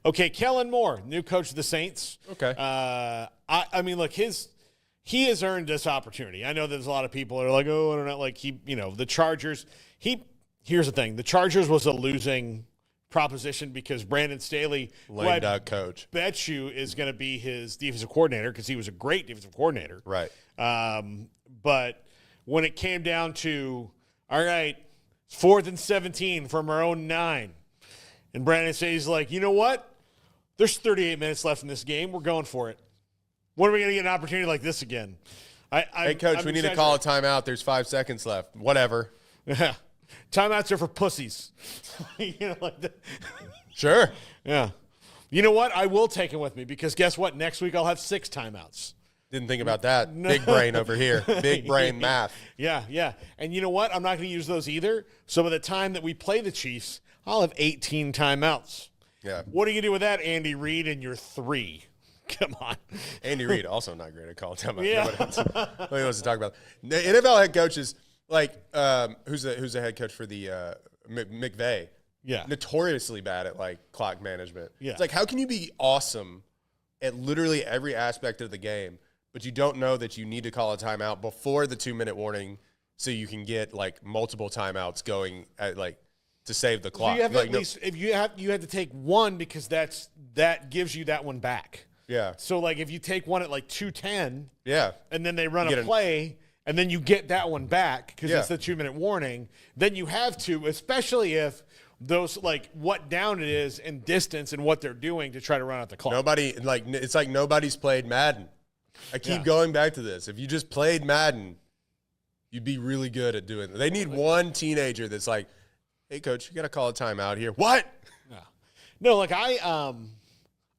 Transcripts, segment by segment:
Okay, Kellen Moore, new coach of the Saints. Okay. I mean, look, he has earned this opportunity. I know there's a lot of people that are like, oh, I don't know, like the Chargers. Here's the thing: the Chargers was a losing proposition because Brandon Staley, lame duck coach, bet you is going to be his defensive coordinator because he was a great defensive coordinator. Right. But when it came down to, all right, 4th and 17 from our own 9, and Brandon Staley's like, you know what? There's 38 minutes left in this game. We're going for it. When are we going to get an opportunity like this again? Hey, Coach, we need to call a timeout. There's 5 seconds left. Whatever. Yeah. Timeouts are for pussies. Like that. Sure. Yeah. You know what? I will take him with me because guess what? Next week I'll have 6 timeouts. Didn't think about that. No. Big brain over here. Big brain math. Yeah. And you know what? I'm not going to use those either. So by the time that we play the Chiefs, I'll have 18 timeouts. Yeah. What are you going to do with that, Andy Reid, and your 3? Come on. Andy Reid, also not great at calling timeout. Yeah. Nobody wants to talk about it. The NFL head coaches, like, who's the head coach for the McVay? Yeah. Notoriously bad at, like, clock management. Yeah. It's like, how can you be awesome at literally every aspect of the game, but you don't know that you need to call a timeout before the 2-minute warning so you can get, like, multiple timeouts going at, like, to save the clock. So you have like, at least if you have to take one because that gives you that one back. Yeah. So like if you take one at like 2:10, yeah, and then they run a play, and then you get that one back because it's the 2-minute warning, then you have to, especially if those like what down it is and distance and what they're doing to try to run out the clock. It's like nobody's played Madden. I keep going back to this. If you just played Madden, you'd be really good at doing it. They need one teenager that's like, hey, coach, you got to call a timeout here. What? No, like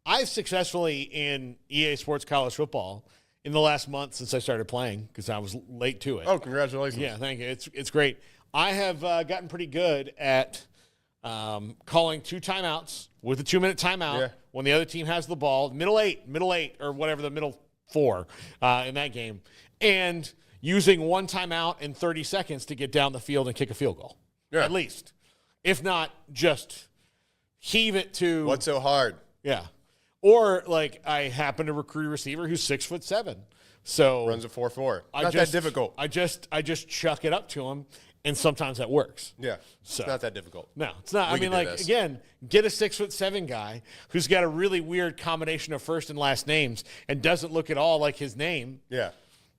I've successfully in EA Sports College Football in the last month since I started playing because I was late to it. Oh, congratulations. Yeah, thank you. It's great. I have gotten pretty good at calling 2 timeouts with a 2-minute timeout when the other team has the ball, middle eight, or whatever, the middle 4 in that game, and using 1 timeout in 30 seconds to get down the field and kick a field goal. Yeah. At least. If not, just heave it to – what's so hard? Yeah. Or, like, I happen to recruit a receiver who's 6'7", so runs a 4.4. Not that difficult. I just chuck it up to him, and sometimes that works. Yeah, so it's not that difficult. No, it's not. I mean, like again, get a 6'7" guy who's got a really weird combination of first and last names and doesn't look at all like his name. Yeah,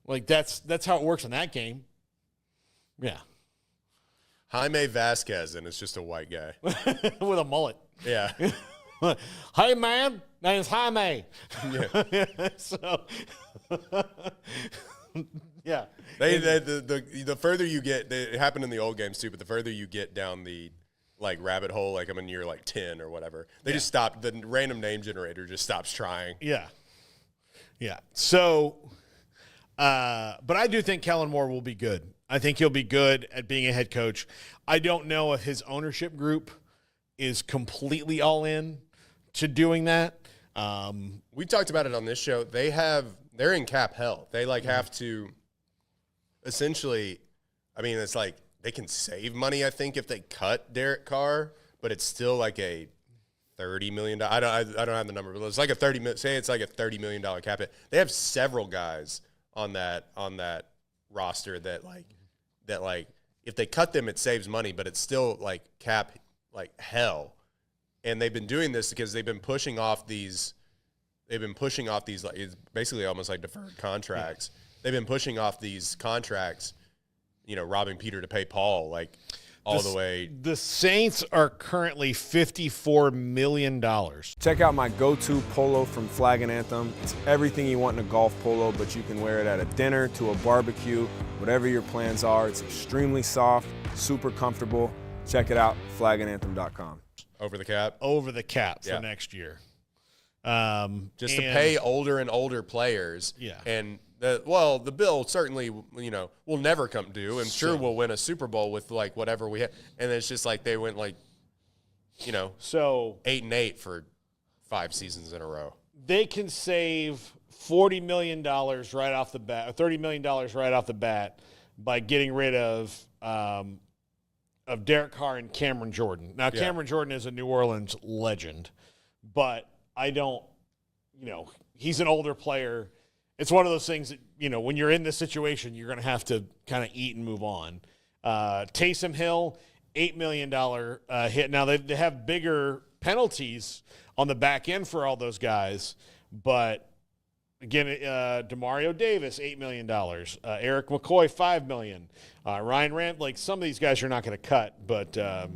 like that's how it works in that game. Yeah. Jaime Vasquez, and it's just a white guy with a mullet. Yeah. Hey man, name's Jaime. Yeah. So, yeah. The further you get, it happened in the old games too. But the further you get down the like rabbit hole, like I'm in year like 10 or whatever, they just stop. The random name generator just stops trying. Yeah. Yeah. So, but I do think Kellen Moore will be good. I think he'll be good at being a head coach. I don't know if his ownership group is completely all in to doing that. We talked about it on this show. They're in cap hell. They have to essentially, I mean, it's like they can save money, I think, if they cut Derek Carr, but it's still like a $30 million. I don't have the number, but it's like it's like a $30 million cap hit. They have several guys on that roster that if they cut them, it saves money, but it's still like cap like hell. And they've been doing this because they've been pushing off these like it's basically almost like deferred contracts. They've been pushing off these contracts, robbing Peter to pay Paul, like all the way. The Saints are currently $54 million. Check out my go-to polo from Flag and Anthem. It's everything you want in a golf polo, but you can wear it at a dinner, to a barbecue, whatever your plans are. It's extremely soft, super comfortable. Check it out, flagandanthem.com. Over the cap for next year. Just to pay older and older players. Yeah. And the bill certainly, will never come due. I'm sure we'll win a Super Bowl with like whatever we have. And it's just like they went like, so 8-8 for 5 seasons in a row. They can save $40 million right off the bat, or $30 million right off the bat by getting rid of Derek Carr and Cameron Jordan. Now, Cameron Jordan is a New Orleans legend, but I don't, he's an older player. It's one of those things that, when you're in this situation, you're going to have to kind of eat and move on. Taysom Hill, $8 million hit. Now, they have bigger penalties on the back end for all those guys, but again, Demario Davis, $8 million. Eric McCoy, $5 million. Ryan Rand, some of these guys are not going to cut, but, Tyrann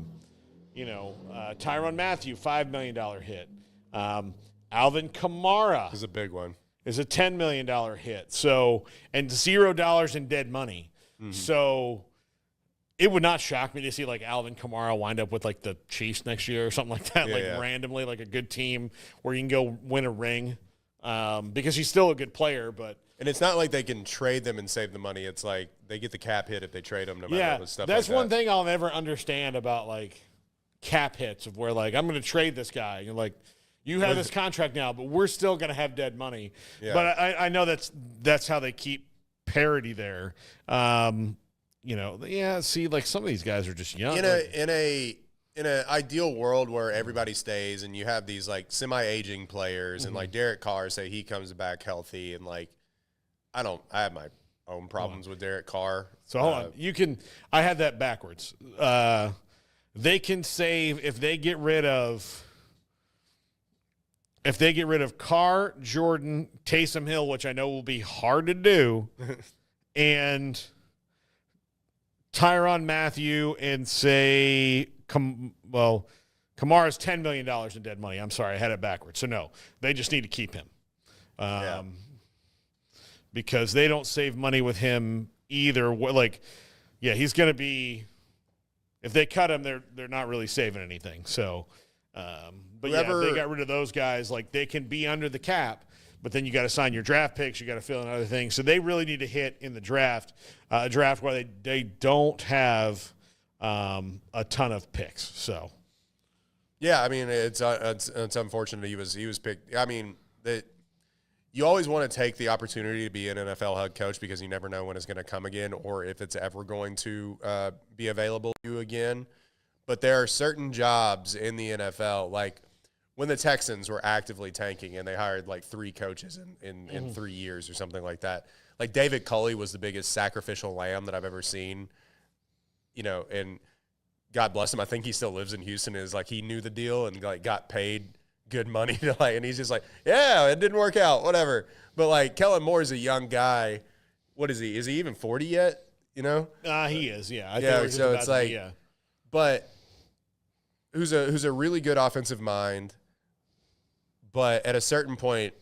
Mathieu, $5 million hit. Alvin Kamara is a big one. Is a $10 million hit. So, and $0 in dead money. Mm-hmm. So it would not shock me to see Alvin Kamara wind up with the Chiefs next year or something like that, randomly, a good team where you can go win a ring. Because he's still a good player, but and it's not like they can trade them and save the money. It's like they get the cap hit if they trade them, no matter what stuff. That's like one thing I'll never understand about cap hits of where I'm going to trade this guy. You're you have this contract now, but we're still going to have dead money. Yeah. But I know that's how they keep parity there. See, some of these guys are just young. In an ideal world where everybody stays and you have these semi-aging players mm-hmm. and Derek Carr, say he comes back healthy and I have my own problems with Derek Carr. So hold on. I had that backwards. They can save if they get rid of Carr, Jordan, Taysom Hill, which I know will be hard to do, and Tyrann Mathieu and say Kamara's $10 million in dead money. I'm sorry, I had it backwards. So no, they just need to keep him. Because they don't save money with him either. He's going to be – if they cut him, they're not really saving anything. So, if they got rid of those guys, they can be under the cap, but then you got to sign your draft picks. You got to fill in other things. So they really need to hit in the draft, a draft where they don't have a ton of picks. So, yeah, I mean it's unfortunate he was picked. I mean you always want to take the opportunity to be an NFL head coach because you never know when it's going to come again or if it's ever going to be available to you again. But there are certain jobs in the NFL, when the Texans were actively tanking and they hired 3 coaches in 3 years or something like that. David Culley was the biggest sacrificial lamb that I've ever seen, and God bless him. I think he still lives in Houston. Is he knew the deal and got paid good money to and he's just yeah, it didn't work out, whatever. But Kellen Moore is a young guy. What is he? Is he even 40 yet? He is. Yeah. So it's but who's a really good offensive mind. But at a certain point,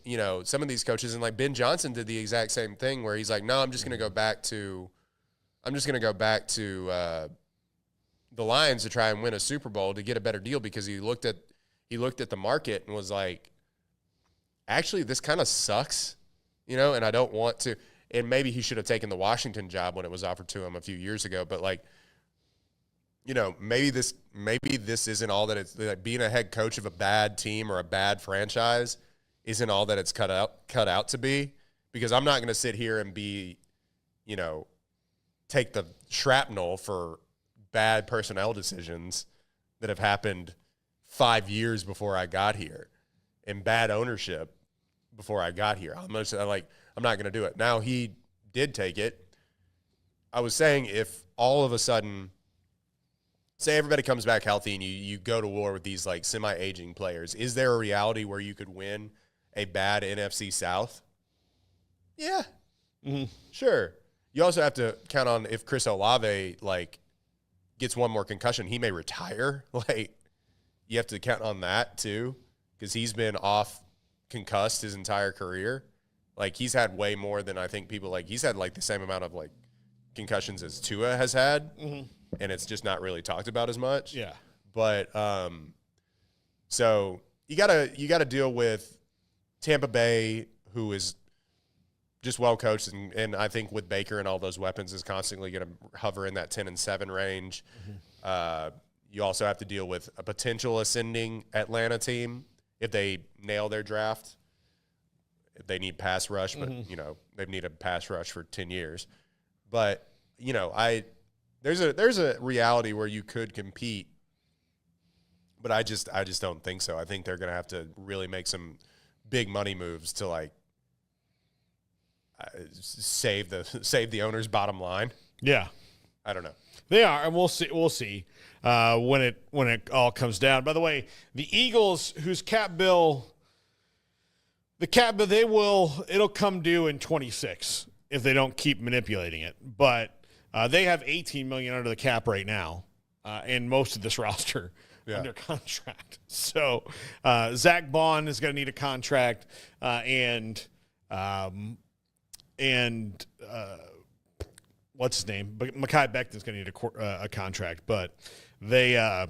some of these coaches and Ben Johnson did the exact same thing where he's no, I'm just going to go back to the Lions to try and win a Super Bowl to get a better deal because he looked at the market and was actually, this kind of sucks, and I don't want to. And maybe he should have taken the Washington job when it was offered to him a few years ago. But maybe this isn't all that it's being a head coach of a bad team or a bad franchise isn't all that it's cut out to be. Because I'm not going to sit here and be, take the shrapnel for bad personnel decisions that have happened 5 years before I got here and bad ownership before I got here. I'm not going to do it. Now, he did take it. I was saying if all of a sudden, say everybody comes back healthy and you go to war with these semi-aging players, is there a reality where you could win a bad NFC South? Yeah. Mm-hmm. Sure. You also have to count on if Chris Olave gets one more concussion, he may retire. You have to count on that too, because he's been off concussed his entire career. He's had way more than I think people he's had the same amount of concussions as Tua has had, mm-hmm. and it's just not really talked about as much. Yeah. But so you gotta deal with Tampa Bay, who is just well coached, and I think with Baker and all those weapons is constantly going to hover in that 10-7 range. Mm-hmm. You also have to deal with a potential ascending Atlanta team if they nail their draft. If they need pass rush, but mm-hmm. They've needed pass rush for 10 years. But there's a reality where you could compete But I just don't think so. I think they're going to have to really make some big money moves to like save the owner's bottom line. Yeah, I don't know. they are, and we'll see. We'll see when it all comes down. By the way, the Eagles, whose cap bill, it'll come due in 26 if they don't keep manipulating it. But they have $18 million under the cap right now, and most of this roster under contract. So Zach Bond is going to need a contract, and what's his name? But Mekhi Becton's going to need a contract. But they, I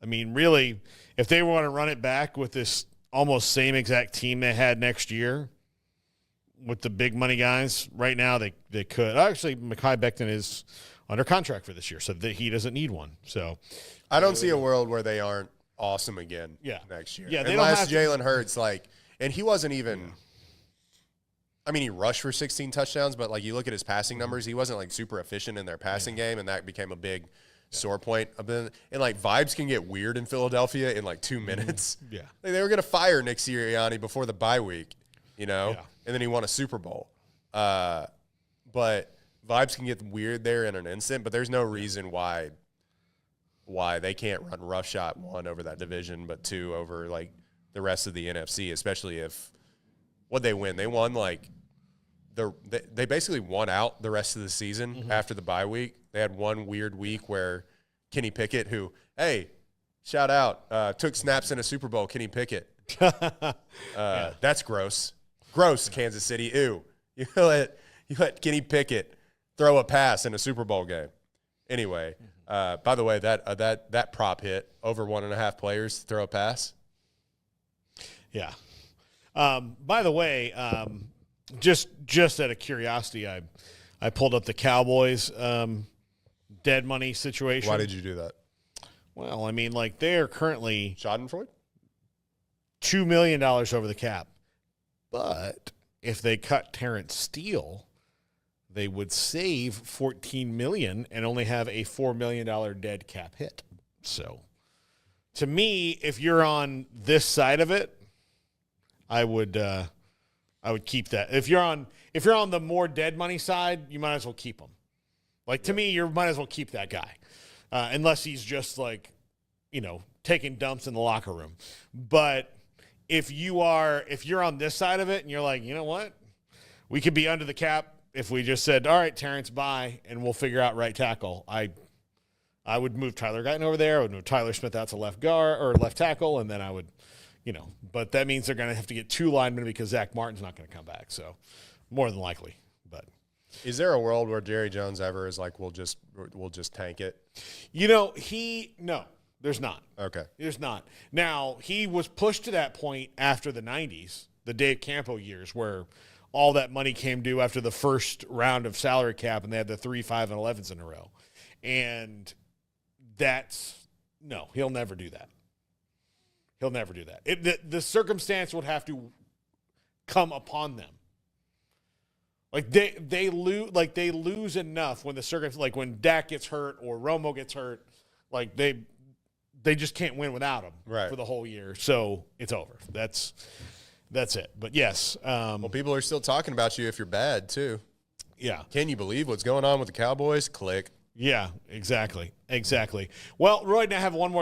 mean, really, if they want to run it back with this almost same exact team they had next year with the big money guys, right now they could. Actually, Mekhi Becton is under contract for this year, so he doesn't need one. So I don't see a world where they aren't awesome again next year. Yeah, unless Jalen Hurts, and he wasn't even I mean, he rushed for 16 touchdowns, but like you look at his passing numbers, he wasn't like super efficient in their passing game, and that became a big sore point. And like vibes can get weird in Philadelphia in like 2 minutes. Yeah. Like, they were gonna fire Nick Sirianni before the bye week, and then he won a Super Bowl. But vibes can get weird there in an instant, but there's no reason why they can't run roughshod, 1 over that division, but 2 over like the rest of the NFC, especially if what they win. They won like they basically won out the rest of the season after the bye week. They had 1 weird week where Kenny Pickett, who, hey, shout out, took snaps in a Super Bowl, Kenny Pickett. That's gross. Gross, Kansas City. Ew. You let Kenny Pickett throw a pass in a Super Bowl game. Anyway, by the way, that prop hit over 1.5 players to throw a pass. Yeah. By the way, just out of curiosity, I pulled up the Cowboys dead money situation. Why did you do that? Well, I mean, like they're currently Schadenfreude? $2 million over the cap. But if they cut Terrence Steele, they would save $14 million and only have a $4 million dead cap hit. So, to me, if you're on this side of it, I would keep that. If you're on the more dead money side, you might as well keep him. Like to me, you might as well keep that guy, unless he's just like, taking dumps in the locker room. But if you're on this side of it and you're like, you know what, we could be under the cap if we just said, all right, Terrence, bye, and we'll figure out right tackle. I would move Tyler Guyton over there. I would move Tyler Smith out to left guard or left tackle, and then I would. But that means they're going to have to get 2 linemen because Zach Martin's not going to come back. So, more than likely. But is there a world where Jerry Jones ever is like, we'll just tank it? No, there's not. Okay, there's not. Now he was pushed to that point after the '90s, the Dave Campo years, where all that money came due after the first round of salary cap, and they had the 3, 5, and 11s in a row, and he'll never do that. He'll never do that. The circumstance would have to come upon them. Like they lose enough when the circumstance, like when Dak gets hurt or Romo gets hurt, like they just can't win without him for the whole year. So it's over. That's it. But yes. Well, people are still talking about you if you're bad too. Yeah. Can you believe what's going on with the Cowboys? Click. Yeah, exactly. Well, Roy and I have one more